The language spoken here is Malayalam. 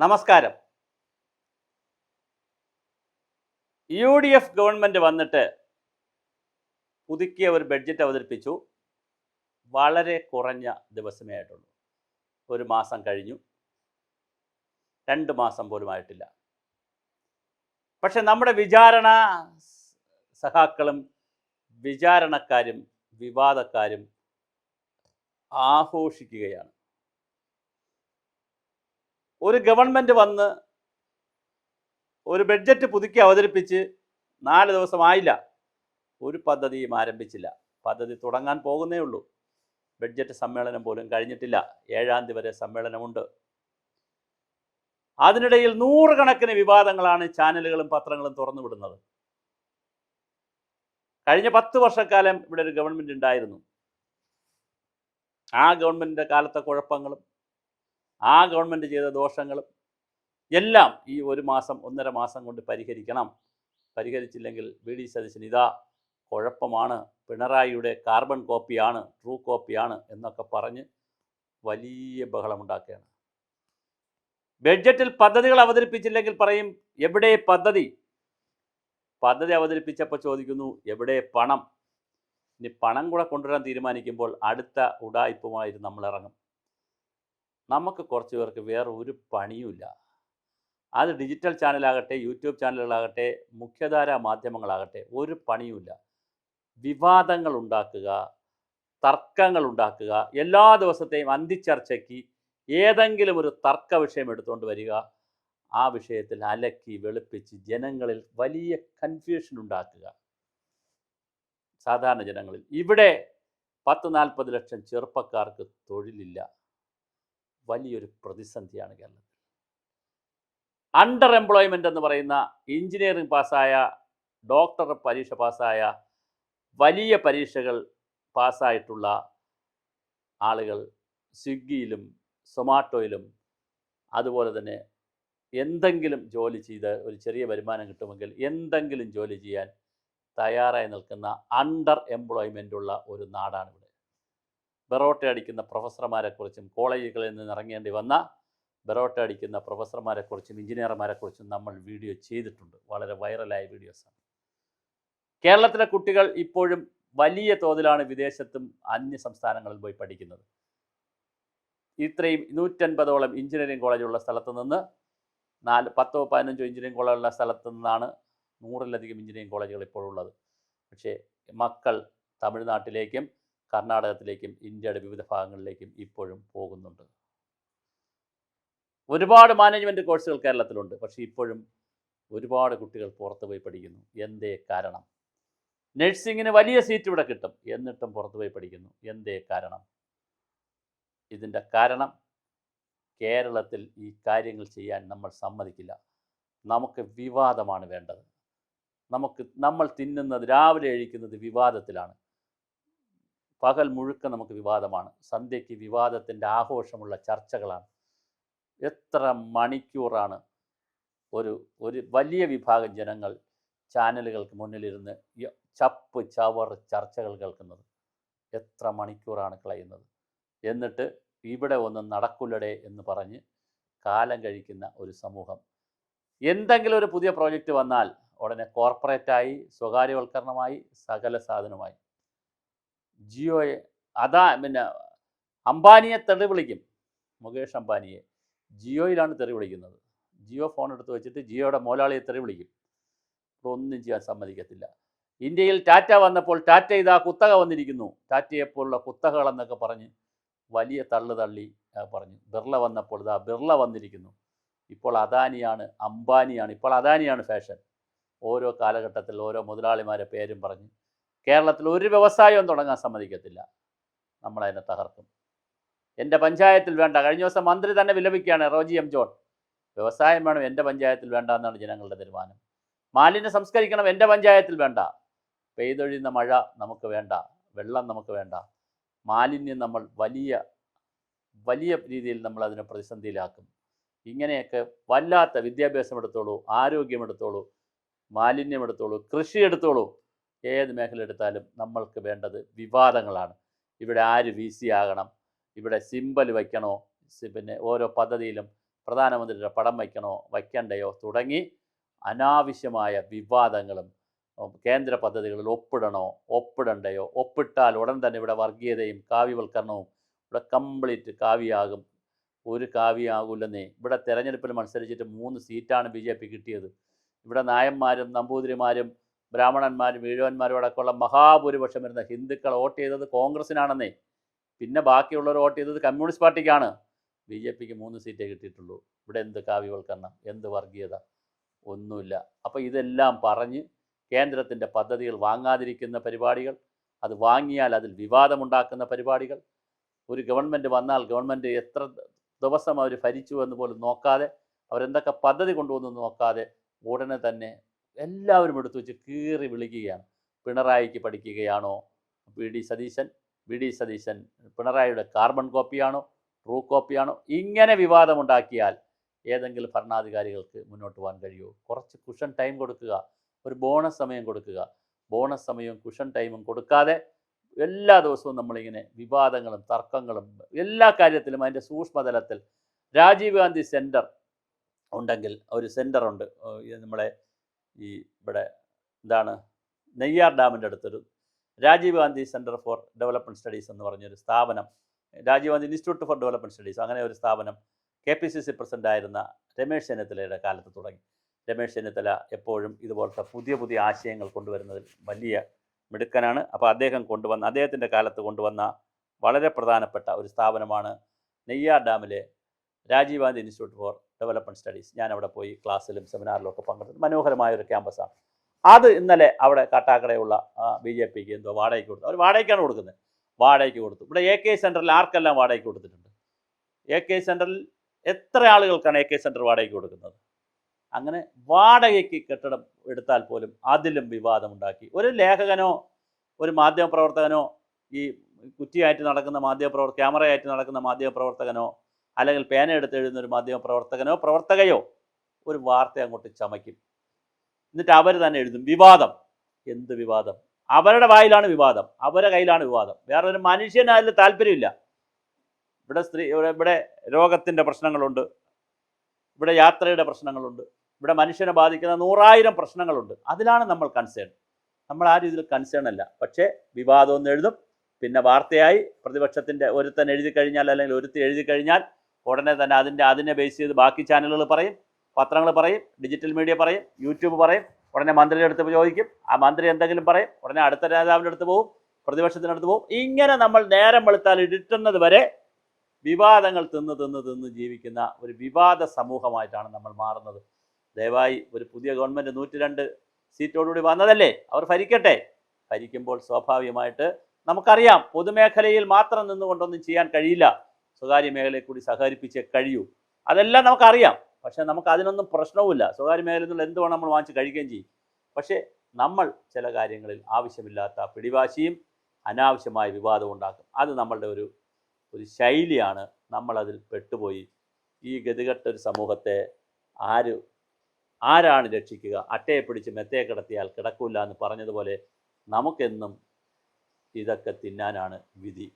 നമസ്കാരം. UDF ഗവൺമെൻറ് വന്നിട്ട് പുതുക്കിയ ഒരു ബഡ്ജറ്റ് അവതരിപ്പിച്ചു. വളരെ കുറഞ്ഞ ദിവസമേ ആയിട്ടുള്ളൂ. ഒരു മാസം കഴിഞ്ഞു, 2 മാസം പോലും ആയിട്ടില്ല. പക്ഷെ നമ്മുടെ വിചാരണ സഖാക്കളും വിചാരണക്കാരും വിവാദക്കാരും ആഘോഷിക്കുകയാണ്. ഒരു ഗവൺമെൻറ് വന്ന് ഒരു ബഡ്ജറ്റ് പുതുക്കി അവതരിപ്പിച്ച് 4 ദിവസമായില്ല, ഒരു പദ്ധതിയും ആരംഭിച്ചില്ല. പദ്ധതി തുടങ്ങാൻ പോകുന്നേ ഉള്ളൂ. ബഡ്ജറ്റ് സമ്മേളനം പോലും കഴിഞ്ഞിട്ടില്ല. 7-ാം തീയതി വരെ സമ്മേളനമുണ്ട്. അതിനിടയിൽ നൂറുകണക്കിന് വിവാദങ്ങളാണ് ചാനലുകളും പത്രങ്ങളും തുറന്നുവിടുന്നത്. കഴിഞ്ഞ 10 വർഷക്കാലം ഇവിടെ ഒരു ഗവൺമെൻറ് ഉണ്ടായിരുന്നു. ആ ഗവൺമെൻറ്റിൻ്റെ കാലത്തെ കുഴപ്പങ്ങളും ആ ഗവൺമെൻറ് ചെയ്ത ദോഷങ്ങളും എല്ലാം ഈ 1 മാസം 1.5 മാസം കൊണ്ട് പരിഹരിക്കണം. പരിഹരിച്ചില്ലെങ്കിൽ VD സതീശൻ ഇതാ കുഴപ്പമാണ്, പിണറായിയുടെ കാർബൺ കോപ്പിയാണ്, ട്രൂ കോപ്പിയാണ് എന്നൊക്കെ പറഞ്ഞ് വലിയ ബഹളമുണ്ടാക്കുകയാണ്. ബഡ്ജറ്റിൽ പദ്ധതികൾ അവതരിപ്പിച്ചില്ലെങ്കിൽ പറയും എവിടെ പദ്ധതി. പദ്ധതി അവതരിപ്പിച്ചപ്പോൾ ചോദിക്കുന്നു എവിടെ പണം. ഇനി പണം കൂടെ കൊണ്ടുവരാൻ തീരുമാനിക്കുമ്പോൾ അടുത്ത ഉഡായിപ്പുമായിട്ട് നമ്മൾ ഇറങ്ങും. നമുക്ക് കുറച്ച് പേർക്ക് വേറെ ഒരു പണിയുമില്ല. അത് ഡിജിറ്റൽ ചാനലാകട്ടെ, യൂട്യൂബ് ചാനലുകളാകട്ടെ, മുഖ്യധാരാ മാധ്യമങ്ങളാകട്ടെ, ഒരു പണിയുമില്ല. വിവാദങ്ങൾ ഉണ്ടാക്കുക, തർക്കങ്ങൾ ഉണ്ടാക്കുക, എല്ലാ ദിവസത്തെയും അന്തിച്ചർച്ചയ്ക്ക് ഏതെങ്കിലും ഒരു തർക്ക വിഷയം എടുത്തുകൊണ്ട് വരിക, ആ വിഷയത്തിൽ അലക്കി വെളുപ്പിച്ച് ജനങ്ങളിൽ വലിയ കൺഫ്യൂഷൻ ഉണ്ടാക്കുക. സാധാരണ ജനങ്ങളിൽ ഇവിടെ 10-40 ലക്ഷം ചെറുപ്പക്കാർക്ക് തൊഴിലില്ല. വലിയൊരു പ്രതിസന്ധിയാണ് കേരളത്തിൽ. അണ്ടർ എംപ്ലോയ്മെൻ്റ് എന്ന് പറയുന്ന എഞ്ചിനീയറിംഗ് പാസ്സായ, ഡോക്ടർ പരീക്ഷ പാസ്സായ, വലിയ പരീക്ഷകൾ പാസ്സായിട്ടുള്ള ആളുകൾ സ്വിഗ്ഗിയിലും സൊമാറ്റോയിലും അതുപോലെ തന്നെ എന്തെങ്കിലും ജോലി ചെയ്ത് ഒരു ചെറിയ വരുമാനം കിട്ടുമെങ്കിൽ എന്തെങ്കിലും ജോലി ചെയ്യാൻ തയ്യാറായി നിൽക്കുന്ന അണ്ടർ എംപ്ലോയ്മെൻ്റ് ഉള്ള ഒരു നാടാണ് ഇവിടെ. ബെറോട്ട അടിക്കുന്ന പ്രൊഫസർമാരെക്കുറിച്ചും കോളേജുകളിൽ നിന്ന് ഇറങ്ങേണ്ടി വന്ന ബെറോട്ട അടിക്കുന്ന പ്രൊഫസർമാരെക്കുറിച്ചും എഞ്ചിനീയർമാരെക്കുറിച്ചും നമ്മൾ വീഡിയോ ചെയ്തിട്ടുണ്ട്. വളരെ വൈറലായ വീഡിയോസാണ്. കേരളത്തിലെ കുട്ടികൾ ഇപ്പോഴും വലിയ തോതിലാണ് വിദേശത്തും അന്യ സംസ്ഥാനങ്ങളിൽ പോയി പഠിക്കുന്നത്. ഇത്രയും 150ഓളം എഞ്ചിനീയറിംഗ് കോളേജുള്ള സ്ഥലത്ത് നിന്ന് 10-15 എഞ്ചിനീയറിംഗ് കോളേജുള്ള സ്ഥലത്ത് നിന്നാണ് 100-ലധികം എഞ്ചിനീയറിംഗ് കോളേജുകൾ ഇപ്പോഴുള്ളത്. പക്ഷേ മക്കൾ തമിഴ്നാട്ടിലേക്കും കർണാടകത്തിലേക്കും ഇന്ത്യയുടെ വിവിധ ഭാഗങ്ങളിലേക്കും ഇപ്പോഴും പോകുന്നുണ്ട്. ഒരുപാട് മാനേജ്മെൻറ്റ് കോഴ്സുകൾ കേരളത്തിലുണ്ട്. പക്ഷേ ഇപ്പോഴും ഒരുപാട് കുട്ടികൾ പുറത്ത് പോയി പഠിക്കുന്നു. എന്തേ കാരണം? നഴ്സിങ്ങിന് വലിയ സീറ്റ് ഇവിടെ കിട്ടും, എന്നിട്ടും പുറത്ത് പോയി പഠിക്കുന്നു. എന്തേ കാരണം? ഇതിൻ്റെ കാരണം കേരളത്തിൽ ഈ കാര്യങ്ങൾ ചെയ്യാൻ നമ്മൾ സമ്മതിക്കില്ല. നമുക്ക് വിവാദമാണ് വേണ്ടത്. നമ്മൾ തിന്നുന്നത്, രാവിലെ കഴിക്കുന്നത് വിവാദത്തിലാണ്. പകൽ മുഴുക്ക നമുക്ക് വിവാദമാണ്. സന്ധ്യയ്ക്ക് വിവാദത്തിൻ്റെ ആഘോഷമുള്ള ചർച്ചകളാണ്. എത്ര മണിക്കൂറാണ് ഒരു വലിയ വിഭാഗം ജനങ്ങൾ ചാനലുകൾക്ക് മുന്നിലിരുന്ന് ചപ്പ് ചവർ ചർച്ചകൾ കേൾക്കുന്നത്. എത്ര മണിക്കൂറാണ് കളയുന്നത്. എന്നിട്ട് ഇവിടെ ഒന്നും നടക്കില്ലടേ എന്ന് പറഞ്ഞ് കാലം കഴിക്കുന്ന ഒരു സമൂഹം. എന്തെങ്കിലും ഒരു പുതിയ പ്രോജക്റ്റ് വന്നാൽ ഉടനെ കോർപ്പറേറ്റായി, സ്വകാര്യവൽക്കരണമായി, സകല സാധനമായി. ജിയോയെ അംബാനിയെ തെറി വിളിക്കും. മുകേഷ് അംബാനിയെ ജിയോയിലാണ് തെറി വിളിക്കുന്നത്. ജിയോ ഫോൺ എടുത്ത് വെച്ചിട്ട് ജിയോയുടെ മോലാളിയെ തെറി വിളിക്കും. ഒന്നും ചെയ്യാൻ സമ്മതിക്കത്തില്ല. ഇന്ത്യയിൽ ടാറ്റ വന്നപ്പോൾ ടാറ്റ ഇതാ കുത്തക വന്നിരിക്കുന്നു, ടാറ്റയെപ്പോലുള്ള കുത്തകകളെന്നൊക്കെ പറഞ്ഞ് വലിയ തള്ളി പറഞ്ഞു. ബിർള വന്നപ്പോൾ ഇതാ ബിർള വന്നിരിക്കുന്നു. ഇപ്പോൾ അദാനിയാണ്, അംബാനിയാണ്, ഇപ്പോൾ അദാനിയാണ് ഫാഷൻ. ഓരോ കാലഘട്ടത്തിൽ ഓരോ മുതലാളിമാരെ പേരും പറഞ്ഞ് കേരളത്തിൽ ഒരു വ്യവസായവും തുടങ്ങാൻ സമ്മതിക്കത്തില്ല. നമ്മളതിനെ തകർക്കും. എൻ്റെ പഞ്ചായത്തിൽ വേണ്ട. കഴിഞ്ഞ ദിവസം മന്ത്രി തന്നെ വിലപിക്കുകയാണ്, റോജി എം ജോൺ. വ്യവസായം വേണം, എൻ്റെ പഞ്ചായത്തിൽ വേണ്ട എന്നാണ് ജനങ്ങളുടെ തീരുമാനം. മാലിന്യം സംസ്കരിക്കണം, എൻ്റെ പഞ്ചായത്തിൽ വേണ്ട. പെയ്തൊഴിയുന്ന മഴ നമുക്ക് വേണ്ട, വെള്ളം നമുക്ക് വേണ്ട. മാലിന്യം നമ്മൾ വലിയ രീതിയിൽ നമ്മൾ അതിനെ പ്രതിസന്ധിയിലാക്കും. ഇങ്ങനെയൊക്കെ വല്ലാത്ത വിദ്യാഭ്യാസം എടുത്തോളൂ, ആരോഗ്യം എടുത്തോളൂ, മാലിന്യം എടുത്തോളൂ, കൃഷി എടുത്തോളൂ, ഏത് മേഖല എടുത്താലും നമ്മൾക്ക് വേണ്ടത് വിവാദങ്ങളാണ്. ഇവിടെ ആര് VC ആകണം, ഇവിടെ സിമ്പൽ വയ്ക്കണോ, പിന്നെ ഓരോ പദ്ധതിയിലും പ്രധാനമന്ത്രിയുടെ പടം വയ്ക്കണോ വയ്ക്കണ്ടയോ തുടങ്ങി അനാവശ്യമായ വിവാദങ്ങളും കേന്ദ്ര പദ്ധതികളിൽ ഒപ്പിടണോ ഒപ്പിടണ്ടയോ ഒപ്പിട്ടാൽ ഉടൻ തന്നെ ഇവിടെ വർഗീയതയും കാവ്യവൽക്കരണവും ഇവിടെ കംപ്ലീറ്റ് കാവ്യാകും. ഒരു കാവ്യാകൂലെന്നേ. ഇവിടെ തെരഞ്ഞെടുപ്പിൽ മത്സരിച്ചിട്ട് 3 സീറ്റാണ് BJP കിട്ടിയത്. ഇവിടെ നായന്മാരും നമ്പൂതിരിമാരും ബ്രാഹ്മണന്മാരും ഈഴവന്മാരും അടക്കമുള്ള മഹാഭൂരിപക്ഷം വരുന്ന ഹിന്ദുക്കൾ വോട്ട് ചെയ്തത് കോൺഗ്രസിനാണെന്നേ. പിന്നെ ബാക്കിയുള്ളവർ വോട്ട് ചെയ്തത് കമ്മ്യൂണിസ്റ്റ് പാർട്ടിക്കാണ്. BJPക്ക് 3 സീറ്റേ കിട്ടിയിട്ടുള്ളൂ. ഇവിടെ എന്ത് കാവ്യവൽക്കരണം, എന്ത് വർഗീയത, ഒന്നുമില്ല. അപ്പോൾ ഇതെല്ലാം പറഞ്ഞ് കേന്ദ്രത്തിൻ്റെ പദ്ധതികൾ വാങ്ങാതിരിക്കുന്ന പരിപാടികൾ, അത് വാങ്ങിയാൽ അതിൽ വിവാദമുണ്ടാക്കുന്ന പരിപാടികൾ, ഒരു ഗവൺമെൻറ് വന്നാൽ ഗവൺമെൻറ് എത്ര ദിവസം അവർ ഭരിച്ചു എന്ന് പോലും നോക്കാതെ, അവരെന്തൊക്കെ പദ്ധതി കൊണ്ടുവന്നു നോക്കാതെ ഉടനെ തന്നെ എല്ലാവരും എടുത്തു വെച്ച് കീറി വിളിക്കുകയാണ്. പിണറായിക്ക് പഠിക്കുകയാണോ വി ഡി സതീശൻ പിണറായിയുടെ കാർബൺ കോപ്പിയാണോ ട്രൂ കോപ്പിയാണോ? ഇങ്ങനെ വിവാദമുണ്ടാക്കിയാൽ ഏതെങ്കിലും ഭരണാധികാരികൾക്ക് മുന്നോട്ട് പോകാൻ കഴിയുമോ? കുറച്ച് കുഷൻ ടൈം കൊടുക്കുക, ഒരു ബോണസ് സമയം കൊടുക്കുക. ബോണസ് സമയവും കുഷൻ ടൈമും കൊടുക്കാതെ എല്ലാ ദിവസവും നമ്മളിങ്ങനെ വിവാദങ്ങളും തർക്കങ്ങളും എല്ലാ കാര്യത്തിലും അതിൻ്റെ സൂക്ഷ്മതലത്തിൽ രാജീവ് ഗാന്ധി സെൻറ്റർ ഉണ്ടെങ്കിൽ ഒരു സെൻറ്ററുണ്ട് നമ്മളെ ഈ ഇവിടെ എന്താണ് നെയ്യാർ ഡാമിൻ്റെ അടുത്തൊരു Rajiv Gandhi Centre for Development Studies എന്ന് പറഞ്ഞൊരു സ്ഥാപനം, Rajiv Gandhi Institute for Development Studies, അങ്ങനെ ഒരു സ്ഥാപനം KPCC പ്രസിഡൻ്റായിരുന്ന രമേശ് ചെന്നിത്തലയുടെ കാലത്ത് തുടങ്ങി. രമേശ് ചെന്നിത്തല എപ്പോഴും ഇതുപോലത്തെ പുതിയ ആശയങ്ങൾ കൊണ്ടുവരുന്നതിൽ വലിയ മിടുക്കനാണ്. അപ്പോൾ അദ്ദേഹത്തിൻ്റെ കാലത്ത് കൊണ്ടുവന്ന വളരെ പ്രധാനപ്പെട്ട ഒരു സ്ഥാപനമാണ് നെയ്യാർ ഡാമിലെ Rajiv Gandhi Institute for Development Studies. ഞാനവിടെ പോയി ക്ലാസ്സിലും സെമിനാറിലും ഒക്കെ പങ്കെടുത്തു. മനോഹരമായൊരു ക്യാമ്പസാണ് അത്. ഇന്നലെ അവിടെ കാട്ടാക്കടയുള്ള BJPക്ക് എന്തോ വാടകയ്ക്ക് കൊടുത്തു. അവർ വാടകയ്ക്കാണ് കൊടുക്കുന്നത്. വാടകയ്ക്ക് കൊടുത്തു. ഇവിടെ AK സെൻറ്ററിൽ ആർക്കെല്ലാം വാടകയ്ക്ക് കൊടുത്തിട്ടുണ്ട്? AK സെൻറ്ററിൽ എത്ര ആളുകൾക്കാണ് AK സെൻറ്റർ വാടകയ്ക്ക് കൊടുക്കുന്നത്? അങ്ങനെ വാടകയ്ക്ക് കെട്ടിടം എടുത്താൽ പോലും അതിലും വിവാദമുണ്ടാക്കി. ഒരു ലേഖകനോ ഒരു മാധ്യമപ്രവർത്തകനോ ഈ കുറ്റിയായിട്ട് നടക്കുന്ന ക്യാമറയായിട്ട് നടക്കുന്ന മാധ്യമപ്രവർത്തകനോ അല്ലെങ്കിൽ പേന എടുത്ത് എഴുതുന്ന ഒരു മാധ്യമപ്രവർത്തകനോ പ്രവർത്തകയോ ഒരു വാർത്ത അങ്ങോട്ട് ചമയ്ക്കും. എന്നിട്ട് അവർ തന്നെ എഴുതും വിവാദം. എന്ത് വിവാദം? അവരുടെ വായിലാണ് വിവാദം, അവരുടെ കയ്യിലാണ് വിവാദം. വേറൊരു മനുഷ്യന് അതിൽ താല്പര്യമില്ല. ഇവിടെ രോഗത്തിൻ്റെ പ്രശ്നങ്ങളുണ്ട്, ഇവിടെ യാത്രയുടെ പ്രശ്നങ്ങളുണ്ട്, ഇവിടെ മനുഷ്യനെ ബാധിക്കുന്ന 100,000 പ്രശ്നങ്ങളുണ്ട്. അതിലാണ് നമ്മൾ കൺസേൺ. നമ്മൾ ആ രീതിയിൽ കൺസേൺ അല്ല. പക്ഷേ വിവാദമൊന്നും എഴുതും. പിന്നെ വാർത്തയായി പ്രതിപക്ഷത്തിൻ്റെ ഒരുത്തൻ എഴുതി കഴിഞ്ഞാൽ അല്ലെങ്കിൽ ഒരുത്തി എഴുതി കഴിഞ്ഞാൽ ഉടനെ തന്നെ അതിനെ ബേസ് ചെയ്ത് ബാക്കി ചാനലുകൾ പറയും, പത്രങ്ങൾ പറയും, ഡിജിറ്റൽ മീഡിയ പറയും, യൂട്യൂബ് പറയും. ഉടനെ മന്ത്രിയുടെ അടുത്ത് ചോദിക്കും, ആ മന്ത്രി എന്തെങ്കിലും പറയും, ഉടനെ അടുത്ത നേതാവിൻ്റെ അടുത്ത് പോകും, പ്രതിപക്ഷത്തിനടുത്ത് പോകും. ഇങ്ങനെ നമ്മൾ നേരം വെളുത്താൽ ഇരുട്ടുന്നത് വരെ വിവാദങ്ങൾ തിന്ന് ജീവിക്കുന്ന ഒരു വിവാദ സമൂഹമായിട്ടാണ് നമ്മൾ മാറുന്നത്. ദയവായി ഒരു പുതിയ ഗവൺമെൻറ് 102 സീറ്റോടുകൂടി വന്നതല്ലേ, അവർ ഭരിക്കട്ടെ. ഭരിക്കുമ്പോൾ സ്വാഭാവികമായിട്ട് നമുക്കറിയാം പൊതുമേഖലയിൽ മാത്രം നിന്നുകൊണ്ടൊന്നും ചെയ്യാൻ കഴിയില്ല. സ്വകാര്യ മേഖലയെ കൂടി സഹകരിപ്പിച്ചേ കഴിയൂ. അതെല്ലാം നമുക്കറിയാം. പക്ഷേ നമുക്ക് അതിനൊന്നും പ്രശ്നവുമില്ല. സ്വകാര്യ മേഖലയിൽ നിന്നുള്ള എന്ത് വേണം നമ്മൾ വാങ്ങിച്ച് കഴിയുകയും ചെയ്യും. പക്ഷേ നമ്മൾ ചില കാര്യങ്ങളിൽ ആവശ്യമില്ലാത്ത പിടിവാശിയും അനാവശ്യമായ വിവാദവും ഉണ്ടാക്കും. അത് നമ്മളുടെ ഒരു ശൈലിയാണ്. നമ്മളതിൽ പെട്ടുപോയി. ഈ ഗതികെട്ടൊരു സമൂഹത്തെ ആരാണ് രക്ഷിക്കുക? അട്ടയെ പിടിച്ച് മെത്തയെ കിടത്തിയാൽ കിടക്കില്ല എന്ന് പറഞ്ഞതുപോലെ നമുക്കെന്നും ഇതൊക്കെ തിന്നാനാണ് വിധി.